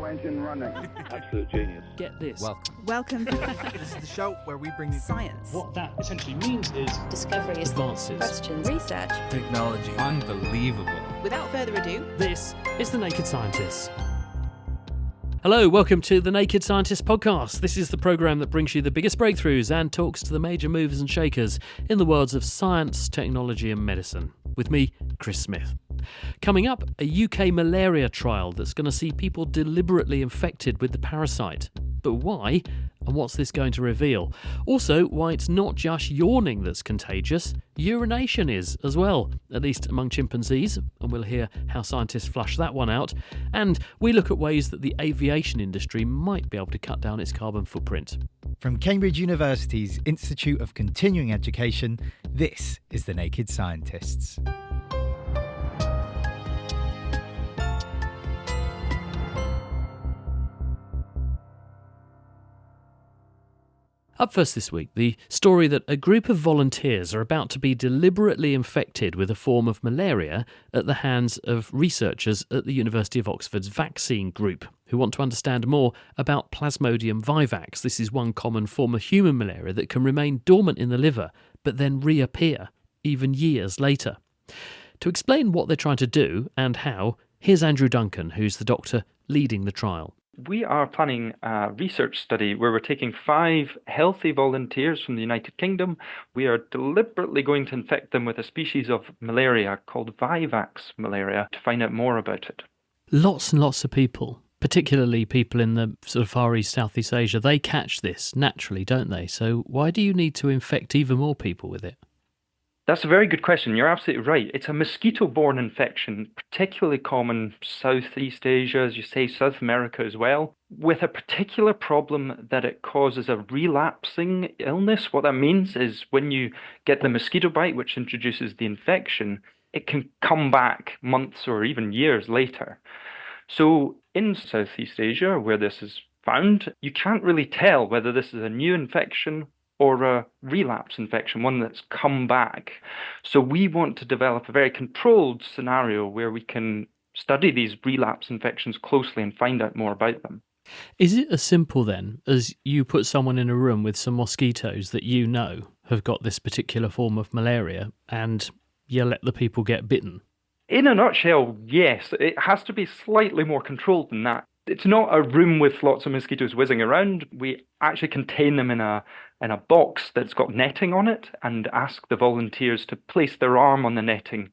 turbo engine running. Absolute genius. Get this. Welcome. This is the show where we bring you Science. What that essentially means is discoveries, Advances. Questions. Research. technology. Unbelievable. Without further ado, This is The Naked Scientists. Hello, welcome to The Naked Scientists podcast. This is the programme that brings you the biggest breakthroughs and talks to the major movers and shakers in the worlds of science, technology and medicine. With me, Chris Smith. Coming up, a UK malaria trial that's going to see people deliberately infected with the parasite. But why? And what's this going to reveal? Also, why it's not just yawning that's contagious, urination is as well, at least among chimpanzees, and we'll hear how scientists flush that one out. And we look at ways that the aviation industry might be able to cut down its carbon footprint. From Cambridge University's Institute of Continuing Education, this is The Naked Scientists. Up first this week, the story that a group of volunteers are about to be deliberately infected with a form of malaria at the hands of researchers at the University of Oxford's vaccine group, who want to understand more about Plasmodium vivax. This is one common form of human malaria that can remain dormant in the liver, but then reappear, even years later. To explain what they're trying to do and how, here's Andrew Duncan, who's the doctor leading the trial. We are planning a research study where we're taking 5 healthy volunteers from the United Kingdom. We are deliberately going to infect them with a species of malaria called vivax malaria to find out more about it. Lots and lots of people, particularly people in the sort of Far East, Southeast Asia, they catch this naturally, don't they? So why do you need to infect even more people with it? That's a very good question. You're absolutely right. It's a mosquito-borne infection, particularly common Southeast Asia, as you say, South America as well, with a particular problem that it causes a relapsing illness. What that means is when you get the mosquito bite, which introduces the infection, it can come back months or even years later. So in Southeast Asia, where this is found, you can't really tell whether this is a new infection or a relapse infection, one that's come back. So we want to develop a very controlled scenario where we can study these relapse infections closely and find out more about them. Is it as simple then as you put someone in a room with some mosquitoes that you know have got this particular form of malaria and you let the people get bitten? In a nutshell, yes. It has to be slightly more controlled than that. It's not a room with lots of mosquitoes whizzing around. We actually contain them in a box that's got netting on it and ask the volunteers to place their arm on the netting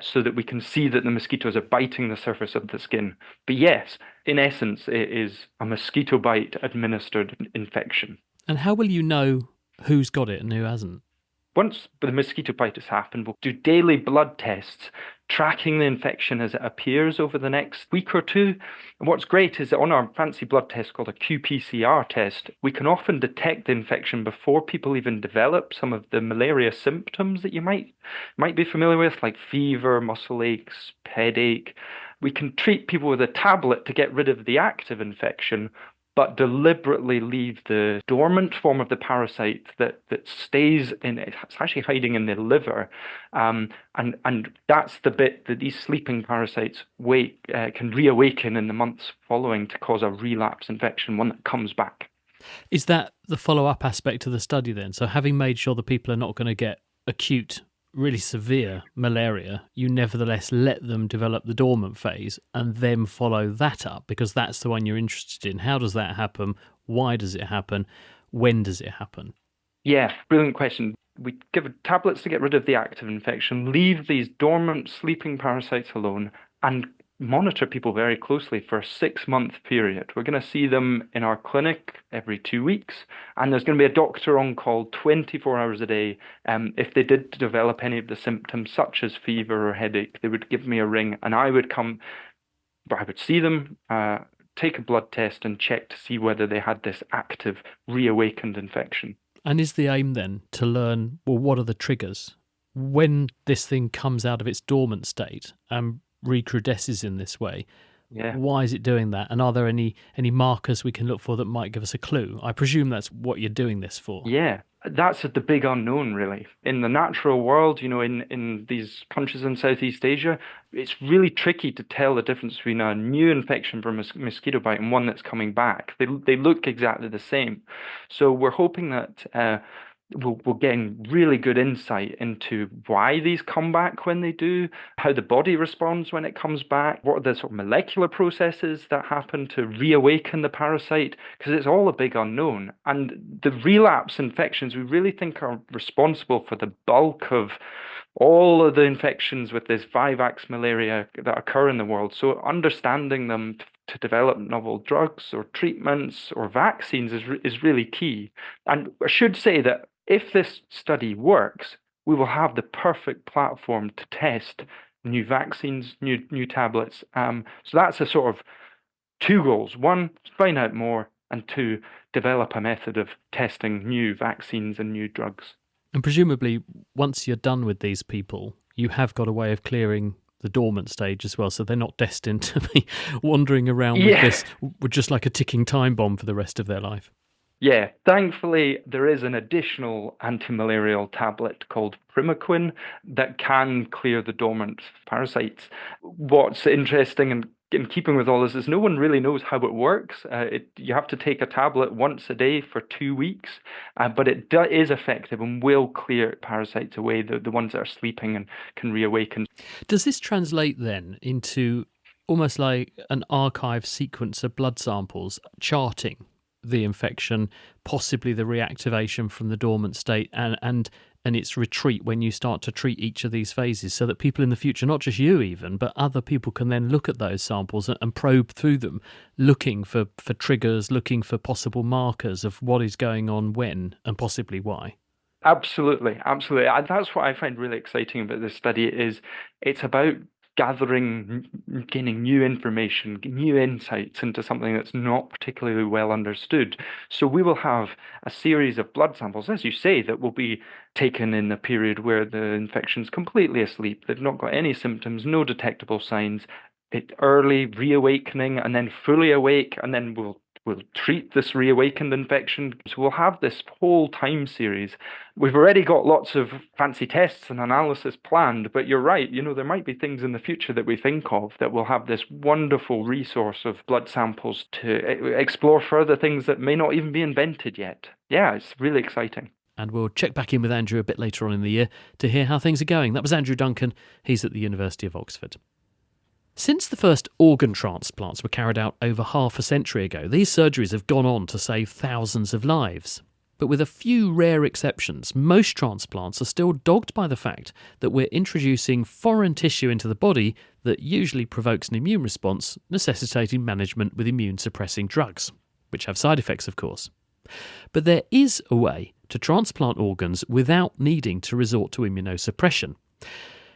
so that we can see that the mosquitoes are biting the surface of the skin. But yes, in essence, it is a mosquito bite administered infection. And how will you know who's got it and who hasn't? Once the mosquito bite has happened, we'll do daily blood tests, tracking the infection as it appears over the next week or two. And what's great is that on our fancy blood test called a qPCR test, we can often detect the infection before people even develop some of the malaria symptoms that you might be familiar with, like fever, muscle aches, headache. We can treat people with a tablet to get rid of the active infection, but deliberately leave the dormant form of the parasite that stays in it. It's actually hiding in the liver. And that's the bit that these sleeping parasites can reawaken in the months following to cause a relapse infection, one that comes back. Is that the follow-up aspect of the study then? So having made sure that people are not going to get acute, really severe malaria, you nevertheless let them develop the dormant phase and then follow that up, because that's the one you're interested in. How does that happen? Why does it happen? When does it happen? Yeah, brilliant question. We give tablets to get rid of the active infection, leave these dormant sleeping parasites alone, and monitor people very closely for a 6-month period. We're going to see them in our clinic every 2 weeks, and there's going to be a doctor on call 24 hours a day. If they did develop any of the symptoms, such as fever or headache, they would give me a ring, and I would see them, take a blood test, and check to see whether they had this active, reawakened infection. And is the aim then to learn, well, what are the triggers? When this thing comes out of its dormant state and recrudesces in this way, Yeah. Why is it doing that? And are there any markers we can look for that might give us a clue? I presume that's what you're doing this for. Yeah, that's the big unknown, really. In the natural world, in these countries in Southeast Asia, it's really tricky to tell the difference between a new infection from a mosquito bite and one that's coming back. They look exactly the same. So we're hoping that we'll gain really good insight into why these come back when they do, how the body responds when it comes back, what are the sort of molecular processes that happen to reawaken the parasite, because it's all a big unknown. And the relapse infections we really think are responsible for the bulk of all of the infections with this vivax malaria that occur in the world. So understanding them to develop novel drugs or treatments or vaccines is really key. And I should say that if this study works, we will have the perfect platform to test new vaccines, new tablets. So that's a sort of two goals. One, find out more, and two, develop a method of testing new vaccines and new drugs. And presumably, once you're done with these people, you have got a way of clearing the dormant stage as well, so they're not destined to be wandering around with this, with just like a ticking time bomb for the rest of their life. Yeah, thankfully, there is an additional anti-malarial tablet called Primaquine that can clear the dormant parasites. What's interesting and in keeping with all this is no one really knows how it works. You have to take a tablet once a day for 2 weeks, but it is effective and will clear parasites away, the ones that are sleeping and can reawaken. Does this translate then into almost like an archive sequence of blood samples charting the infection, possibly the reactivation from the dormant state and its retreat when you start to treat each of these phases, so that people in the future, not just you even, but other people can then look at those samples and probe through them, looking for triggers, looking for possible markers of what is going on when and possibly why? Absolutely. That's what I find really exciting about this study is it's about gaining new information, new insights into something that's not particularly well understood. So we will have a series of blood samples, as you say, that will be taken in a period where the infection's completely asleep. They've not got any symptoms, no detectable signs. Early reawakening and then fully awake, and then we'll treat this reawakened infection. So we'll have this whole time series. We've already got lots of fancy tests and analysis planned, but you're right, there might be things in the future that we think of that will have this wonderful resource of blood samples to explore further things that may not even be invented yet. Yeah, it's really exciting. And we'll check back in with Andrew a bit later on in the year to hear how things are going. That was Andrew Duncan. He's at the University of Oxford. Since the first organ transplants were carried out over half a century ago, these surgeries have gone on to save thousands of lives. But with a few rare exceptions, most transplants are still dogged by the fact that we're introducing foreign tissue into the body that usually provokes an immune response, necessitating management with immune-suppressing drugs, which have side effects, of course. But there is a way to transplant organs without needing to resort to immunosuppression.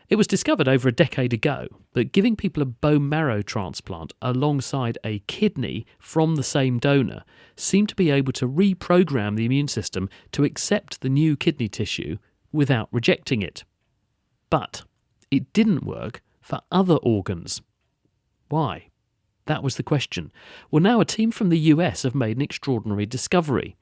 It was discovered over a decade ago that giving people a bone marrow transplant alongside a kidney from the same donor seemed to be able to reprogram the immune system to accept the new kidney tissue without rejecting it. But it didn't work for other organs. Why? That was the question. Well, now a team from the US have made an extraordinary discovery.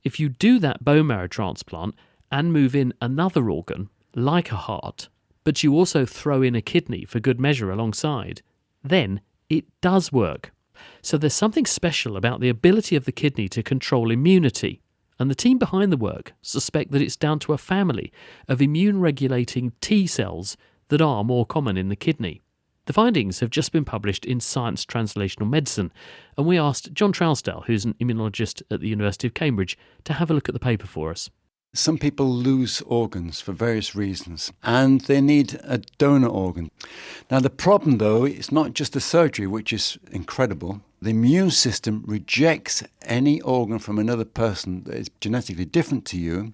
If you do that bone marrow transplant and move in another organ, like a heart, but you also throw in a kidney for good measure alongside, then it does work. So there's something special about the ability of the kidney to control immunity, and the team behind the work suspect that it's down to a family of immune-regulating T cells that are more common in the kidney. The findings have just been published in Science Translational Medicine, and we asked John Trousdale, who's an immunologist at the University of Cambridge, to have a look at the paper for us. Some people lose organs for various reasons, and they need a donor organ. Now, the problem, though, is not just the surgery, which is incredible. The immune system rejects any organ from another person that is genetically different to you.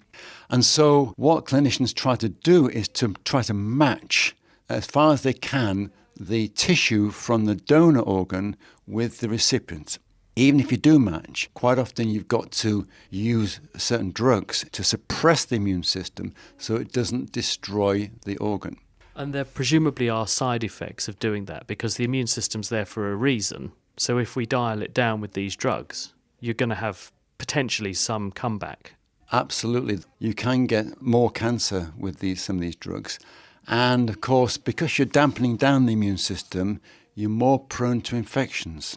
And so what clinicians try to do is to try to match, as far as they can, the tissue from the donor organ with the recipient. Even if you do match, quite often you've got to use certain drugs to suppress the immune system so it doesn't destroy the organ. And there presumably are side effects of doing that because the immune system's there for a reason. So if we dial it down with these drugs, you're going to have potentially some comeback. Absolutely. You can get more cancer with some of these drugs. And of course, because you're dampening down the immune system, you're more prone to infections.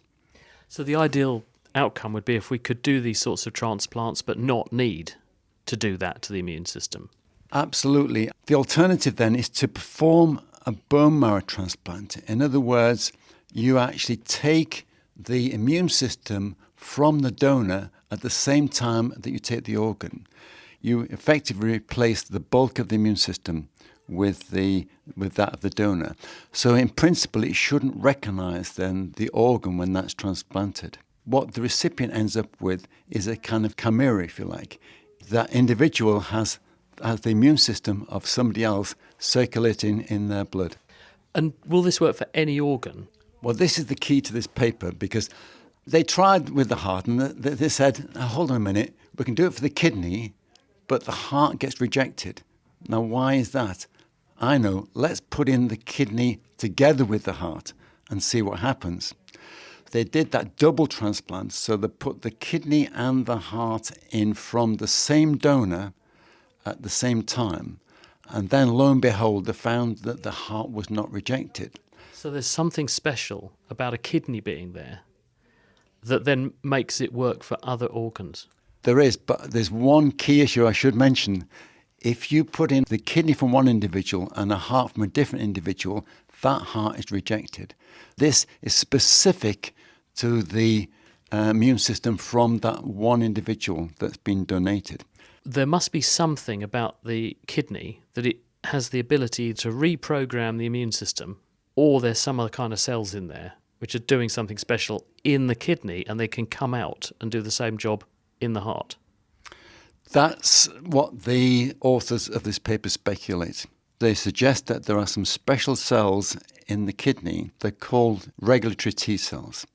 So the ideal outcome would be if we could do these sorts of transplants but not need to do that to the immune system. Absolutely. The alternative then is to perform a bone marrow transplant. In other words, you actually take the immune system from the donor at the same time that you take the organ. You effectively replace the bulk of the immune system with that of the donor. So in principle, it shouldn't recognize then the organ when that's transplanted. What the recipient ends up with is a kind of chimera, if you like. That individual has the immune system of somebody else circulating in their blood. And will this work for any organ? Well, this is the key to this paper because they tried with the heart and they said, hold on a minute, we can do it for the kidney, but the heart gets rejected. Now, why is that? I know, let's put in the kidney together with the heart and see what happens. They did that double transplant, so they put the kidney and the heart in from the same donor at the same time. And then, lo and behold, they found that the heart was not rejected. So there's something special about a kidney being there that then makes it work for other organs. There is, but there's one key issue I should mention. If you put in the kidney from one individual and a heart from a different individual, that heart is rejected. This is specific to the immune system from that one individual that's been donated. There must be something about the kidney that it has the ability to reprogram the immune system, or there's some other kind of cells in there which are doing something special in the kidney and they can come out and do the same job in the heart. That's what the authors of this paper speculate. They suggest that there are some special cells in the kidney. They're called regulatory T cells.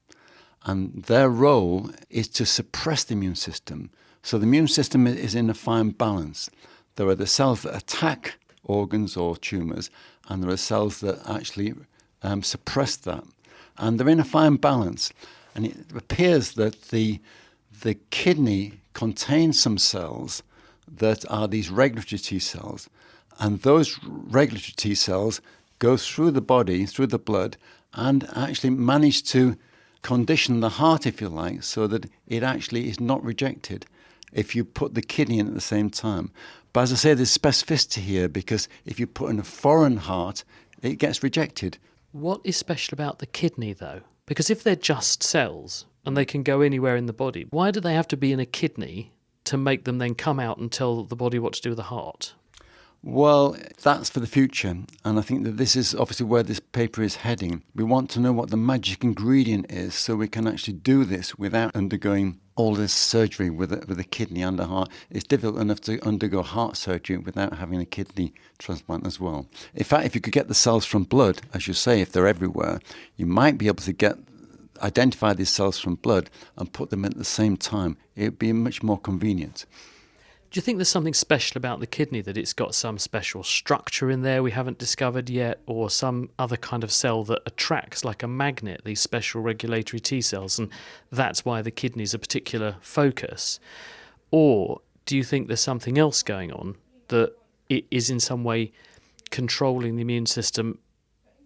And their role is to suppress the immune system. So the immune system is in a fine balance. There are the cells that attack organs or tumours, and there are cells that actually suppress that. And they're in a fine balance. And it appears that the kidney contains some cells that are these regulatory T cells, and those regulatory T cells go through the body, through the blood, and actually manage to condition the heart, if you like, so that it actually is not rejected if you put the kidney in at the same time. But as I say, there's specificity here because if you put in a foreign heart, it gets rejected. What is special about the kidney, though? Because if they're just cells and they can go anywhere in the body, why do they have to be in a kidney to make them then come out and tell the body what to do with the heart? Well, that's for the future, and I think that this is obviously where this paper is heading. We want to know what the magic ingredient is so we can actually do this without undergoing all this surgery with a kidney and a heart. It's difficult enough to undergo heart surgery without having a kidney transplant as well. In fact, if you could get the cells from blood, as you say, if they're everywhere, you might be able to identify these cells from blood and put them in at the same time. It would be much more convenient. Do you think there's something special about the kidney, that it's got some special structure in there we haven't discovered yet, or some other kind of cell that attracts, like a magnet, these special regulatory T cells, and that's why the kidney's a particular focus? Or do you think there's something else going on that it is in some way controlling the immune system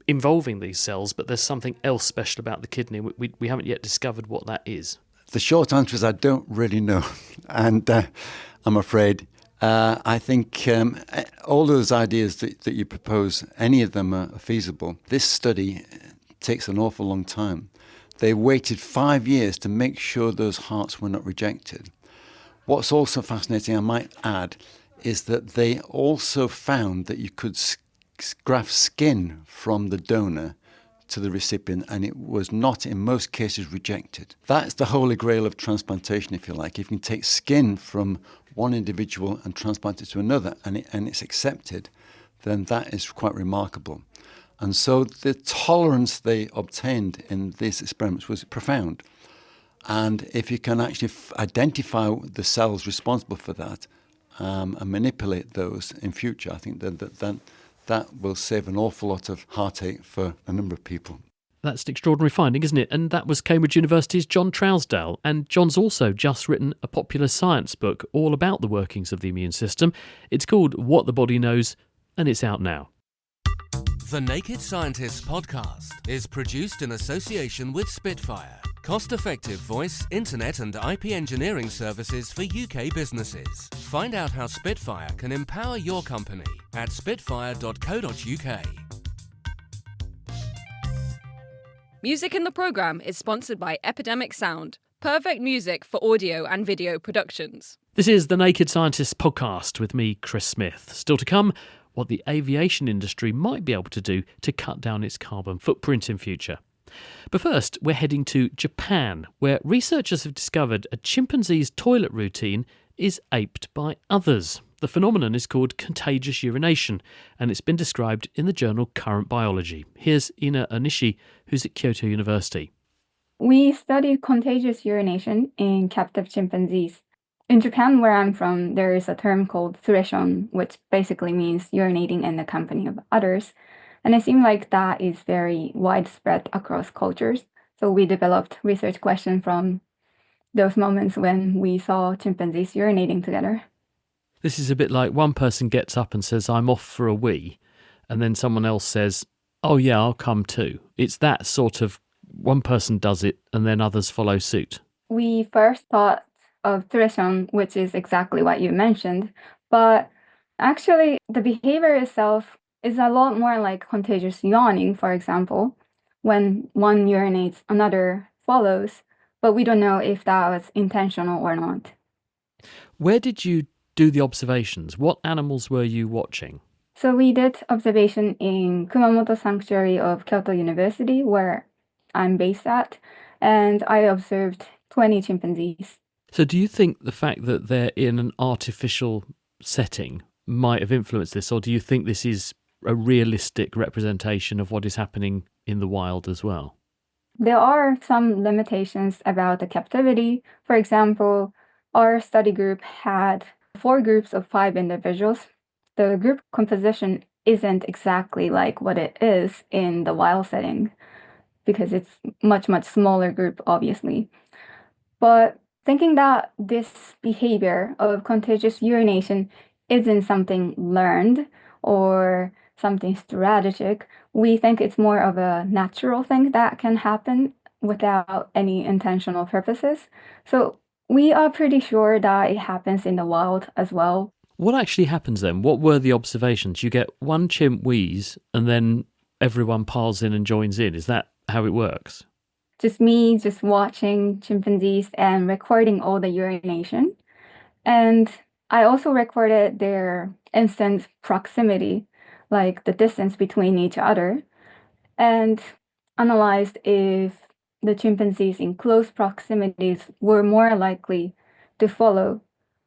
involving these cells, but there's something else special about the kidney? We haven't yet discovered what that is. The short answer is I don't really know. And I'm afraid I think all those ideas that you propose, any of them are feasible. This study takes an awful long time. They waited 5 years to make sure those hearts were not rejected. What's also fascinating, I might add, is that they also found that you could graft skin from the donor to the recipient, and it was not, in most cases, rejected. That's the holy grail of transplantation, if you like. If you can take skin from one individual and transplant it to another, and it's accepted, then that is quite remarkable. And so the tolerance they obtained in these experiments was profound. And if you can actually identify the cells responsible for that and manipulate those in future, I think that That will save an awful lot of heartache for a number of people. That's an extraordinary finding, isn't it? And that was Cambridge University's John Trousdale. And John's also just written a popular science book all about the workings of the immune system. It's called What the Body Knows, and it's out now. The Naked Scientists podcast is produced in association with Spitfire, cost-effective voice, internet and IP engineering services for UK businesses. Find out how Spitfire can empower your company at spitfire.co.uk. Music in the programme is sponsored by Epidemic Sound, perfect music for audio and video productions. This is the Naked Scientists podcast with me, Chris Smith. Still to come, what the aviation industry might be able to do to cut down its carbon footprint in future. But first, we're heading to Japan, where researchers have discovered a chimpanzee's toilet routine is aped by others. The phenomenon is called contagious urination, and it's been described in the journal Current Biology. Here's Ina Onishi, who's at Kyoto University. We studied contagious urination in captive chimpanzees. In Japan, where I'm from, there is a term called suration, which basically means urinating in the company of others. And it seemed like that is very widespread across cultures. So we developed research questions from those moments when we saw chimpanzees urinating together. This is a bit like one person gets up and says, I'm off for a wee, and then someone else says, oh yeah, I'll come too. It's that sort of one person does it and then others follow suit. We first thought of suration, which is exactly what you mentioned, but actually the behavior itself is a lot more like contagious yawning, for example. When one urinates, another follows, but we don't know if that was intentional or not. Where did you do the observations? What animals were you watching? So we did observation in Kumamoto Sanctuary of Kyoto University, where I'm based at, and I observed 20 chimpanzees. So do you think the fact that they're in an artificial setting might have influenced this, or do you think this is a realistic representation of what is happening in the wild as well? There are some limitations about the captivity. For example, our study group had 4 groups of 5 individuals. The group composition isn't exactly like what it is in the wild setting because it's much smaller group, obviously. But thinking that this behavior of contagious urination isn't something learned or something strategic, we think it's more of a natural thing that can happen without any intentional purposes. So we are pretty sure that it happens in the wild as well. What actually happens then? What were the observations? You get one chimp wheeze and then everyone piles in and joins in. Is that how it works? Just watching chimpanzees and recording all the urination. And I also recorded their instant proximity, like the distance between each other, and analyzed if the chimpanzees in close proximities were more likely to follow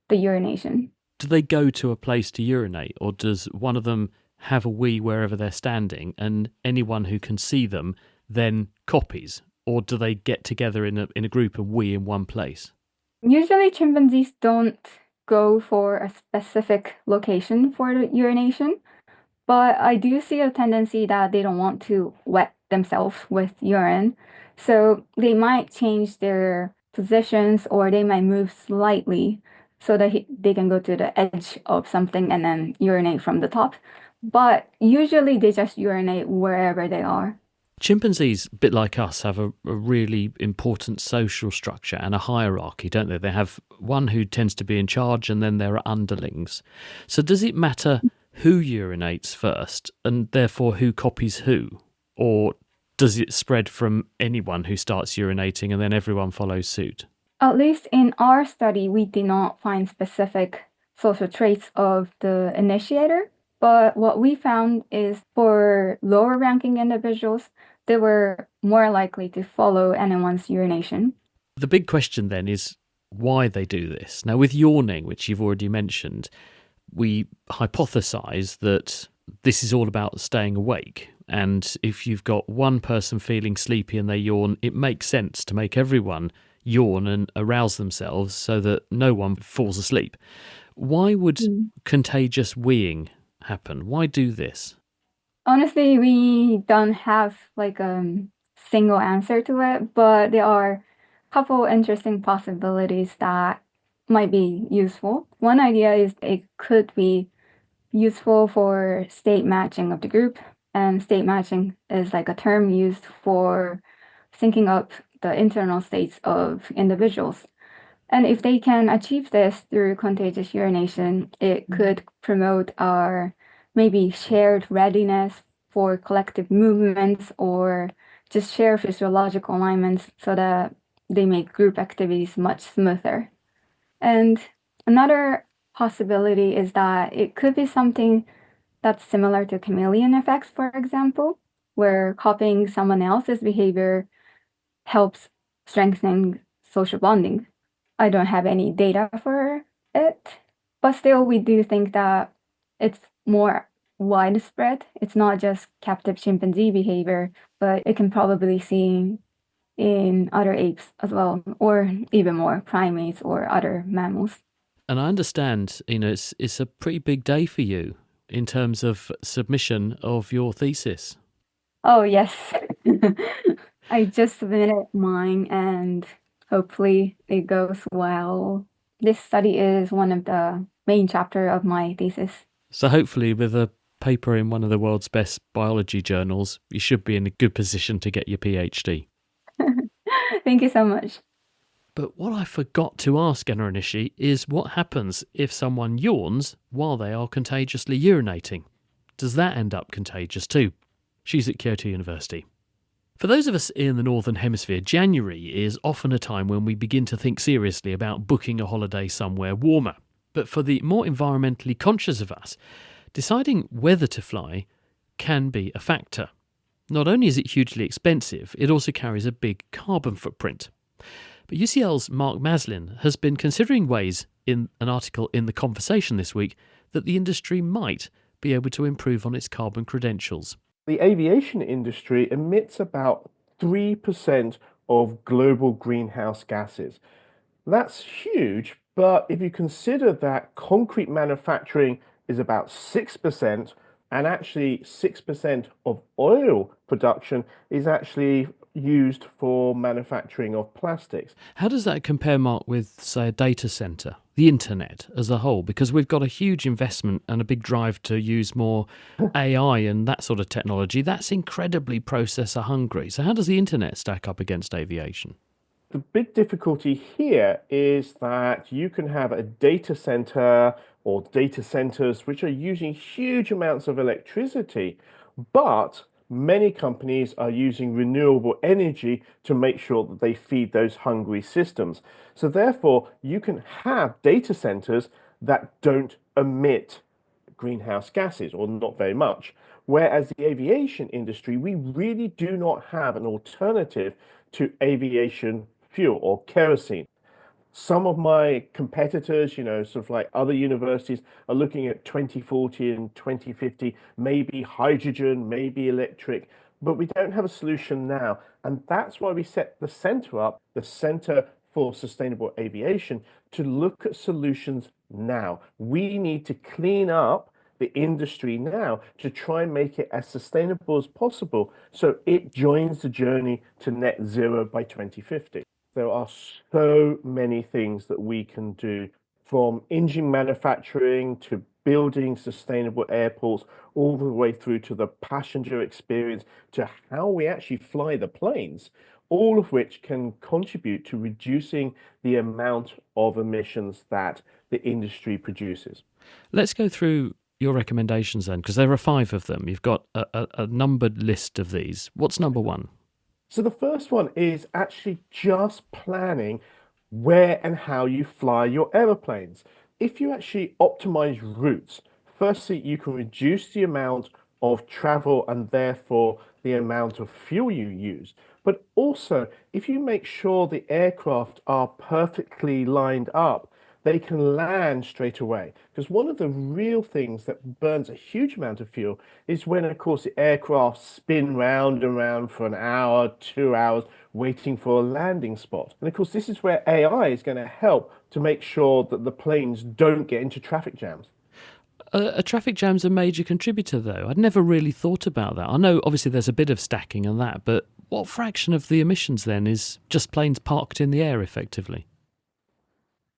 the urination. Do they go to a place to urinate, or does one of them have a wee wherever they're standing and anyone who can see them then copies? Or do they get together in a group and wee in one place? Usually chimpanzees don't go for a specific location for the urination, but I do see a tendency that they don't want to wet themselves with urine. So they might change their positions or they might move slightly so that they can go to the edge of something and then urinate from the top. But usually they just urinate wherever they are. Chimpanzees, a bit like us, have a really important social structure and a hierarchy, don't they? They have one who tends to be in charge and then there are underlings. So does it matter who urinates first and therefore who copies who? Or does it spread from anyone who starts urinating and then everyone follows suit? At least in our study, we did not find specific social traits of the initiator. But what we found is for lower ranking individuals, they were more likely to follow anyone's urination. The big question then is why they do this. Now, with yawning, which you've already mentioned, we hypothesize that this is all about staying awake. And if you've got one person feeling sleepy and they yawn, it makes sense to make everyone yawn and arouse themselves so that no one falls asleep. Why would contagious weeing happen? Why do this? Honestly, we don't have like a single answer to it, but there are a couple interesting possibilities that might be useful. One idea is it could be useful for state matching of the group, and state matching is like a term used for syncing up the internal states of individuals. And if they can achieve this through contagious urination, it could promote our maybe shared readiness for collective movements or just share physiological alignments so that they make group activities much smoother. And another possibility is that it could be something that's similar to chameleon effects, for example, where copying someone else's behavior helps strengthening social bonding. I don't have any data for it, but still, we do think that it's more widespread. It's not just captive chimpanzee behavior, but it can probably see in other apes as well, or even more primates or other mammals. And I understand, it's a pretty big day for you in terms of submission of your thesis. Oh, yes. I just submitted mine and hopefully it goes well. This study is one of the main chapter of my thesis. So hopefully with a paper in one of the world's best biology journals, you should be in a good position to get your PhD. Thank you so much. But what I forgot to ask Anna Onishi is what happens if someone yawns while they are contagiously urinating? Does that end up contagious too? She's at Kyoto University. For those of us in the Northern Hemisphere, January is often a time when we begin to think seriously about booking a holiday somewhere warmer. But for the more environmentally conscious of us, deciding whether to fly can be a factor. Not only is it hugely expensive, it also carries a big carbon footprint. But UCL's Mark Maslin has been considering ways, in an article in The Conversation this week, that the industry might be able to improve on its carbon credentials. The aviation industry emits about 3% of global greenhouse gases. That's huge, but if you consider that concrete manufacturing is about 6%, and actually 6% of oil production is actually used for manufacturing of plastics. How does that compare, Mark, with, say, a data centre, the internet as a whole? Because we've got a huge investment and a big drive to use more AI and that sort of technology. That's incredibly processor hungry. So how does the internet stack up against aviation? The big difficulty here is that you can have a data center or data centers which are using huge amounts of electricity, but many companies are using renewable energy to make sure that they feed those hungry systems. So therefore, you can have data centers that don't emit greenhouse gases, or not very much. Whereas the aviation industry, we really do not have an alternative to aviation fuel or kerosene. Some of my competitors, sort of like other universities, are looking at 2040 and 2050, maybe hydrogen, maybe electric, but we don't have a solution now. And that's why we set the center up, the Center for Sustainable Aviation, to look at solutions now. We need to clean up the industry now to try and make it as sustainable as possible so it joins the journey to net zero by 2050. There are so many things that we can do, from engine manufacturing to building sustainable airports, all the way through to the passenger experience, to how we actually fly the planes, all of which can contribute to reducing the amount of emissions that the industry produces. Let's go through your recommendations then, because there are 5 of them. You've got a numbered list of these. What's number 1? So the first one is actually just planning where and how you fly your aeroplanes. If you actually optimize routes, firstly, you can reduce the amount of travel and therefore the amount of fuel you use. But also, if you make sure the aircraft are perfectly lined up, they can land straight away. Because one of the real things that burns a huge amount of fuel is when, of course, the aircraft spin round and round for an hour, 2 hours, waiting for a landing spot. And of course, this is where AI is going to help to make sure that the planes don't get into traffic jams. Are traffic jams a major contributor, though? I'd never really thought about that. I know, obviously, there's a bit of stacking and that, but what fraction of the emissions then is just planes parked in the air, effectively?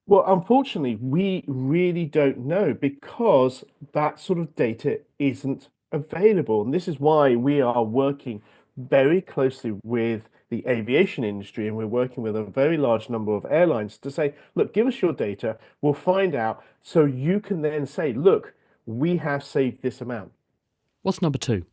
Well, unfortunately, we really don't know because that sort of data isn't available. And this is why we are working very closely with the aviation industry and we're working with a very large number of airlines to say, look, give us your data, we'll find out. So you can then say, look, we have saved this amount. What's number two?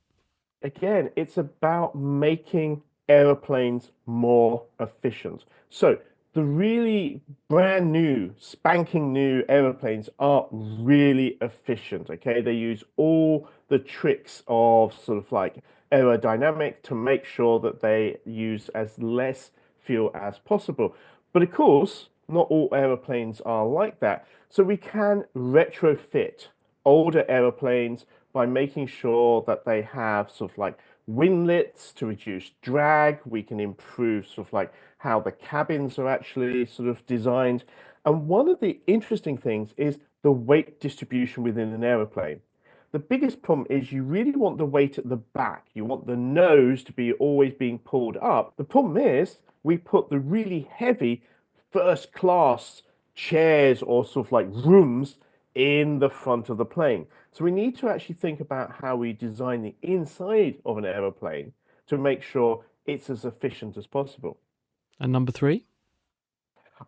Again, it's about making aeroplanes more efficient. So the really brand new, spanking new aeroplanes are really efficient. Okay, they use all the tricks of sort of like aerodynamic to make sure that they use as less fuel as possible. But of course, not all aeroplanes are like that. So we can retrofit older aeroplanes by making sure that they have sort of like winglets to reduce drag. We can improve sort of like how the cabins are actually sort of designed. And one of the interesting things is the weight distribution within an aeroplane. The biggest problem is you really want the weight at the back. You want the nose to be always being pulled up. The problem is we put the really heavy first class chairs or sort of like rooms in the front of the plane. So we need to actually think about how we design the inside of an aeroplane to make sure it's as efficient as possible. And number three?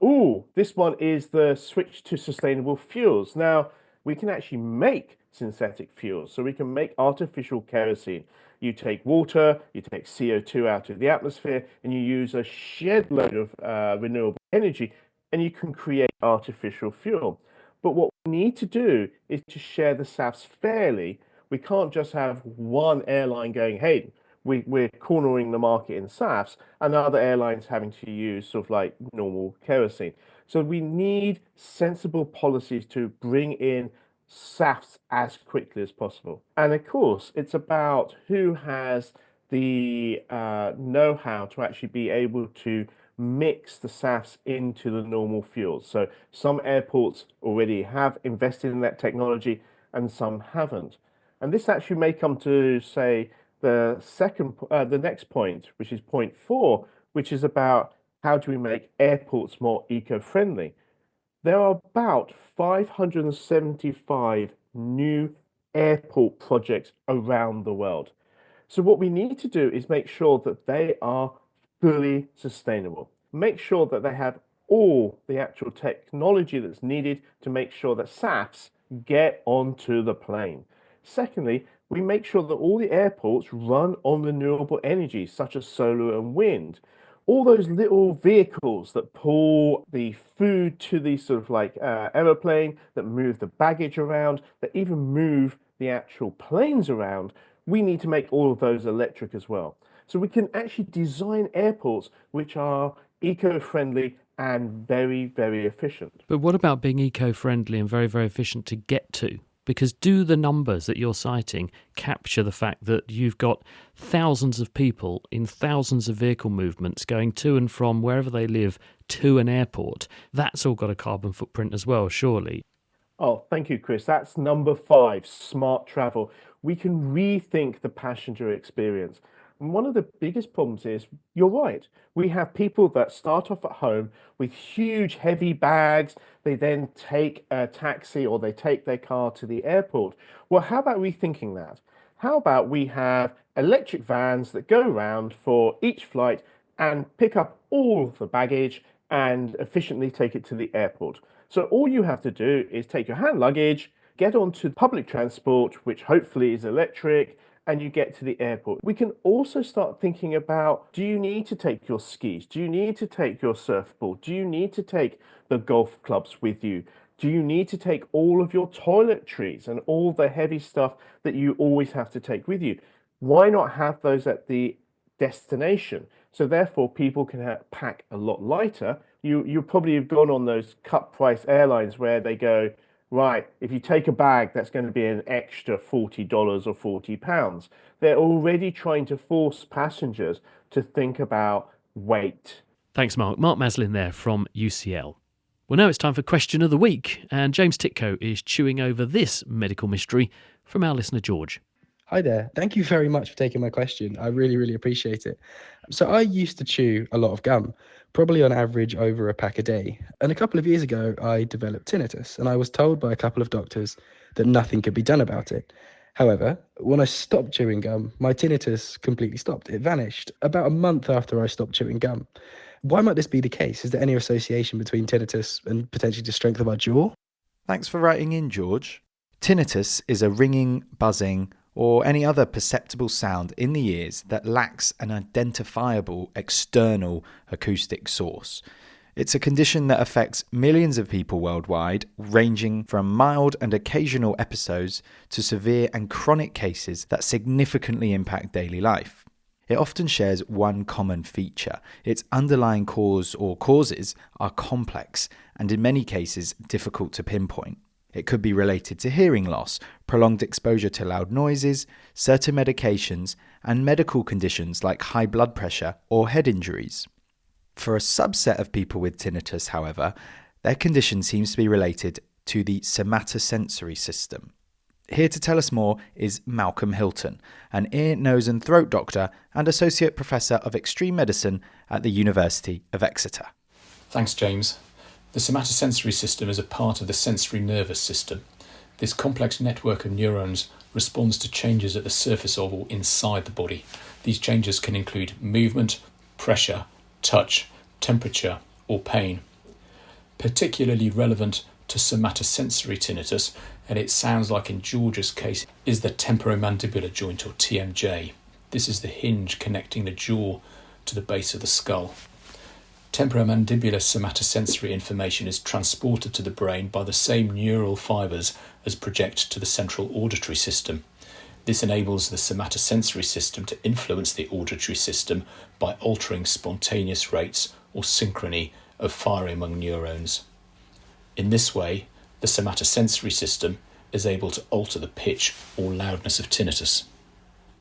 Oh, this one is the switch to sustainable fuels. Now, we can actually make synthetic fuels. So we can make artificial kerosene. You take water, you take CO2 out of the atmosphere, and you use a shed load of renewable energy, and you can create artificial fuel. But what we need to do is to share the SAFs fairly. We can't just have one airline going, hey, we're cornering the market in SAFs, and other airlines having to use sort of like normal kerosene. So we need sensible policies to bring in SAFs as quickly as possible. And of course, it's about who has the know-how to actually be able to mix the SAFs into the normal fuels. So some airports already have invested in that technology and some haven't. And this actually may come to, say, the next point, which is point 4, which is about how do we make airports more eco-friendly. There are about 575 new airport projects around the world. So what we need to do is make sure that they are fully sustainable. Make sure that they have all the actual technology that's needed to make sure that SAFs get onto the plane. Secondly, we make sure that all the airports run on renewable energy, such as solar and wind. All those little vehicles that pull the food to the sort of like aeroplane, that move the baggage around, that even move the actual planes around, we need to make all of those electric as well. So we can actually design airports which are eco-friendly and very, very efficient. But what about being eco-friendly and very, very efficient to get to? Because do the numbers that you're citing capture the fact that you've got thousands of people in thousands of vehicle movements going to and from wherever they live to an airport? That's all got a carbon footprint as well, surely. Oh, thank you, Chris. That's number 5, smart travel. We can rethink the passenger experience. And one of the biggest problems is, you're right, we have people that start off at home with huge, heavy bags. They then take a taxi or they take their car to the airport. Well, how about rethinking that? How about we have electric vans that go around for each flight and pick up all of the baggage and efficiently take it to the airport? So all you have to do is take your hand luggage, get onto public transport, which hopefully is electric, and you get to the airport. We can also start thinking about, do you need to take your skis? Do you need to take your surfboard? Do you need to take the golf clubs with you? Do you need to take all of your toiletries and all the heavy stuff that you always have to take with you? Why not have those at the destination? So therefore people can pack a lot lighter. You probably have gone on those cut price airlines where they go, right, if you take a bag, that's going to be an extra $40 or £40. They're already trying to force passengers to think about weight. Thanks, Mark. Mark Maslin there from UCL. Well, now it's time for Question of the Week, and James Titko is chewing over this medical mystery from our listener George. Hi there. Thank you very much for taking my question. I really, really appreciate it. So I used to chew a lot of gum, probably on average over a pack a day. And a couple of years ago, I developed tinnitus, and I was told by a couple of doctors that nothing could be done about it. However, when I stopped chewing gum, my tinnitus completely stopped. It vanished about a month after I stopped chewing gum. Why might this be the case? Is there any association between tinnitus and potentially the strength of our jaw? Thanks for writing in, George. Tinnitus is a ringing, buzzing, or any other perceptible sound in the ears that lacks an identifiable external acoustic source. It's a condition that affects millions of people worldwide, ranging from mild and occasional episodes to severe and chronic cases that significantly impact daily life. It often shares one common feature. Its underlying cause or causes are complex and in many cases difficult to pinpoint. It could be related to hearing loss, prolonged exposure to loud noises, certain medications, and medical conditions like high blood pressure or head injuries. For a subset of people with tinnitus, however, their condition seems to be related to the somatosensory system. Here to tell us more is Malcolm Hilton, an ear, nose and throat doctor and Associate Professor of Extreme Medicine at the University of Exeter. Thanks, James. The somatosensory system is a part of the sensory nervous system. This complex network of neurons responds to changes at the surface of or inside the body. These changes can include movement, pressure, touch, temperature, or pain. Particularly relevant to somatosensory tinnitus, and it sounds like in George's case, is the temporomandibular joint, or TMJ. This is the hinge connecting the jaw to the base of the skull. Temporomandibular somatosensory information is transported to the brain by the same neural fibres as project to the central auditory system. This enables the somatosensory system to influence the auditory system by altering spontaneous rates or synchrony of firing among neurons. In this way, the somatosensory system is able to alter the pitch or loudness of tinnitus.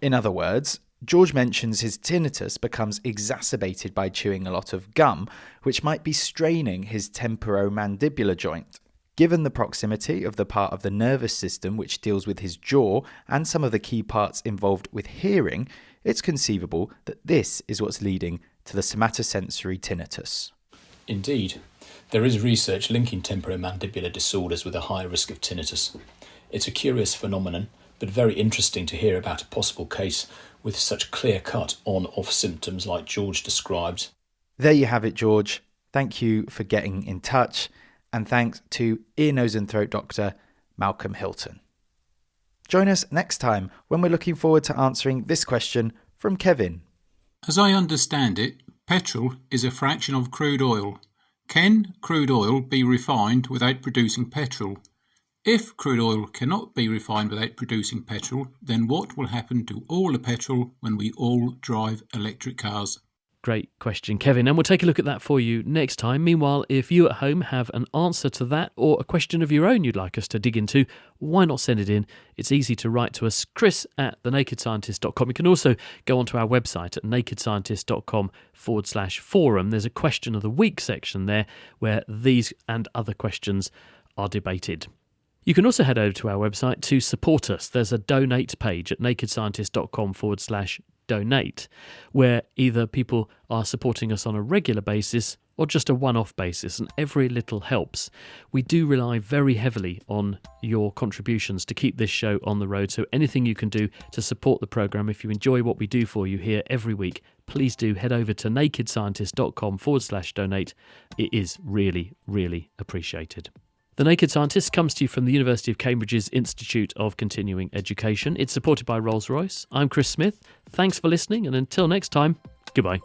In other words, George mentions his tinnitus becomes exacerbated by chewing a lot of gum, which might be straining his temporomandibular joint. Given the proximity of the part of the nervous system which deals with his jaw and some of the key parts involved with hearing, it's conceivable that this is what's leading to the somatosensory tinnitus. Indeed, there is research linking temporomandibular disorders with a high risk of tinnitus. It's a curious phenomenon, but very interesting to hear about a possible case with such clear-cut on-off symptoms like George described. There you have it, George. Thank you for getting in touch, and thanks to ear, nose and throat doctor Malcolm Hilton. Join us next time when we're looking forward to answering this question from Kevin. As I understand it, petrol is a fraction of crude oil. Can crude oil be refined without producing petrol? If crude oil cannot be refined without producing petrol, then what will happen to all the petrol when we all drive electric cars? Great question, Kevin, and we'll take a look at that for you next time. Meanwhile, if you at home have an answer to that or a question of your own you'd like us to dig into, why not send it in? It's easy to write to us, chris@thenakedscientist.com. You can also go onto our website at nakedscientist.com/forum. There's a question of the week section there where these and other questions are debated. You can also head over to our website to support us. There's a donate page at nakedscientist.com/donate, where either people are supporting us on a regular basis or just a one-off basis, and every little helps. We do rely very heavily on your contributions to keep this show on the road, so anything you can do to support the programme, if you enjoy what we do for you here every week, please do head over to nakedscientist.com/donate. It is really, really appreciated. The Naked Scientist comes to you from the University of Cambridge's Institute of Continuing Education. It's supported by Rolls-Royce. I'm Chris Smith. Thanks for listening, and until next time, goodbye.